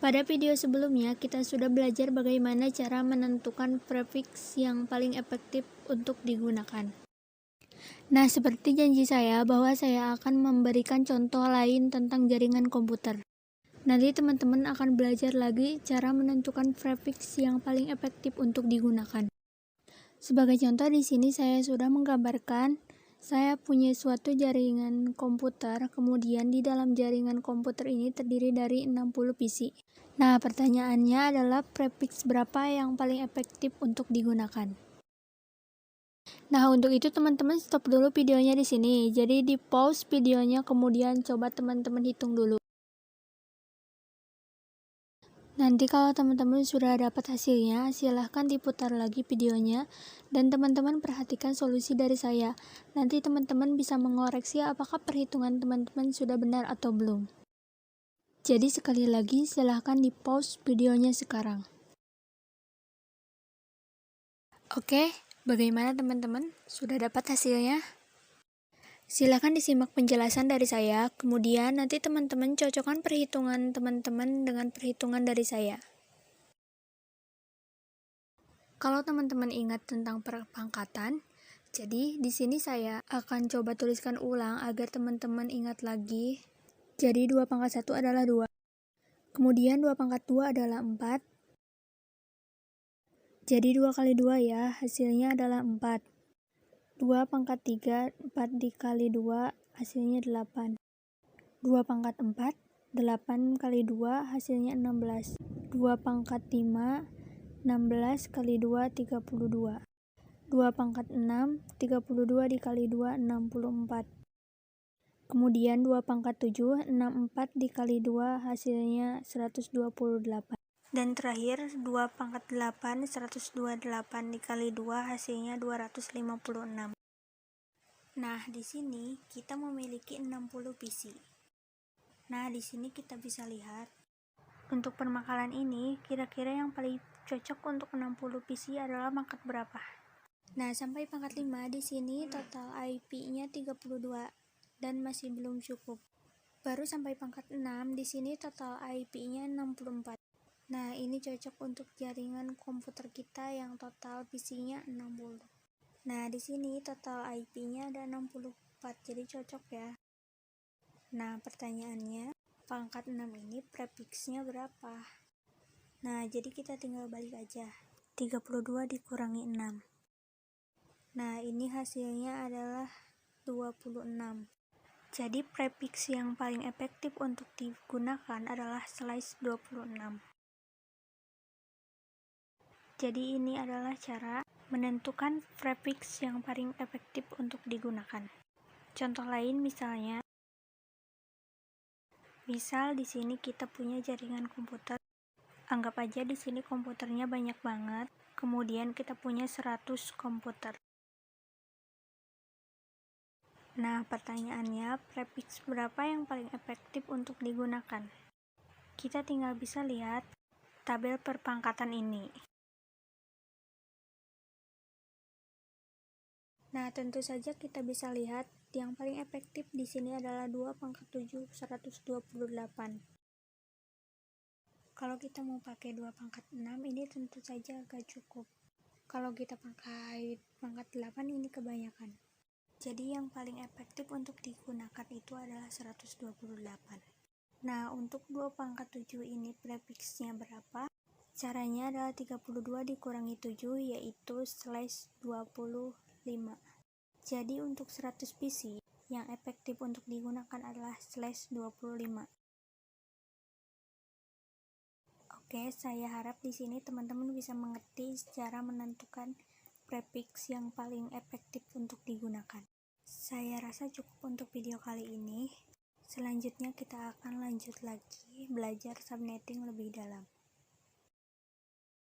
Pada video sebelumnya, kita sudah belajar bagaimana cara menentukan prefix yang paling efektif untuk digunakan. Nah, seperti janji saya bahwa saya akan memberikan contoh lain tentang jaringan komputer. Nanti teman-teman akan belajar lagi cara menentukan prefix yang paling efektif untuk digunakan. Sebagai contoh di sini saya sudah menggambarkan saya punya suatu jaringan komputer, kemudian di dalam jaringan komputer ini terdiri dari 60 PC. Nah, pertanyaannya adalah prefix berapa yang paling efektif untuk digunakan. Nah, untuk itu teman-teman stop dulu videonya di sini. Jadi di pause videonya, kemudian coba teman-teman hitung dulu. Nanti kalau teman-teman sudah dapat hasilnya, silahkan diputar lagi videonya dan teman-teman perhatikan solusi dari saya. Nanti teman-teman bisa mengoreksi apakah perhitungan teman-teman sudah benar atau belum. Jadi sekali lagi silahkan di pause videonya sekarang. Oke, bagaimana teman-teman? Sudah dapat hasilnya? Silakan disimak penjelasan dari saya, kemudian nanti teman-teman cocokkan perhitungan teman-teman dengan perhitungan dari saya. Kalau teman-teman ingat tentang perpangkatan, jadi di sini saya akan coba tuliskan ulang agar teman-teman ingat lagi. Jadi 2 pangkat 1 adalah 2. Kemudian 2 pangkat 2 adalah 4. Jadi 2 kali 2 ya, hasilnya adalah 4. 2 pangkat 3, 4 dikali 2, hasilnya 8. 2 pangkat 4, 8 kali 2, hasilnya 16. 2 pangkat 5, 16 kali 2, 32. 2 pangkat 6, 32 dikali 2, 64. Kemudian 2 pangkat 7, 64 dikali 2, hasilnya 128. Dan terakhir 2 pangkat 8, 128 dikali 2, hasilnya 256. Nah, di sini kita memiliki 60 PC. Nah, di sini kita bisa lihat untuk permakalan ini kira-kira yang paling cocok untuk 60 PC adalah pangkat berapa? Nah, sampai pangkat 5 di sini total IP-nya 32 dan masih belum cukup. Baru sampai pangkat 6 di sini total IP-nya 64. Nah, ini cocok untuk jaringan komputer kita yang total PC-nya 60. Nah, di sini total IP-nya ada 64, jadi cocok ya. Nah, pertanyaannya, pangkat 6 ini prefix-nya berapa? Nah, jadi kita tinggal balik aja. 32 dikurangi 6. Nah, ini hasilnya adalah 26. Jadi, prefix yang paling efektif untuk digunakan adalah /26. Jadi, ini adalah cara menentukan prefix yang paling efektif untuk digunakan. Contoh lain misalnya, misal di sini kita punya jaringan komputer. Anggap aja di sini komputernya banyak banget. Kemudian kita punya 100 komputer. Nah, pertanyaannya, prefix berapa yang paling efektif untuk digunakan? Kita tinggal bisa lihat tabel perpangkatan ini. Nah, tentu saja kita bisa lihat yang paling efektif di sini adalah 2 pangkat 7, 128. Kalau kita mau pakai 2 pangkat 6, ini tentu saja agak cukup. Kalau kita pakai pangkat 8, ini kebanyakan. Jadi yang paling efektif untuk digunakan itu adalah 128. Nah, untuk 2 pangkat 7 ini prefixnya berapa? Caranya adalah 32 dikurangi 7, yaitu /25. Jadi untuk 100 PC, yang efektif untuk digunakan adalah /25. Oke, saya harap di sini teman-teman bisa mengerti cara menentukan prefix yang paling efektif untuk digunakan. Saya rasa cukup untuk video kali ini. Selanjutnya kita akan lanjut lagi belajar subnetting lebih dalam.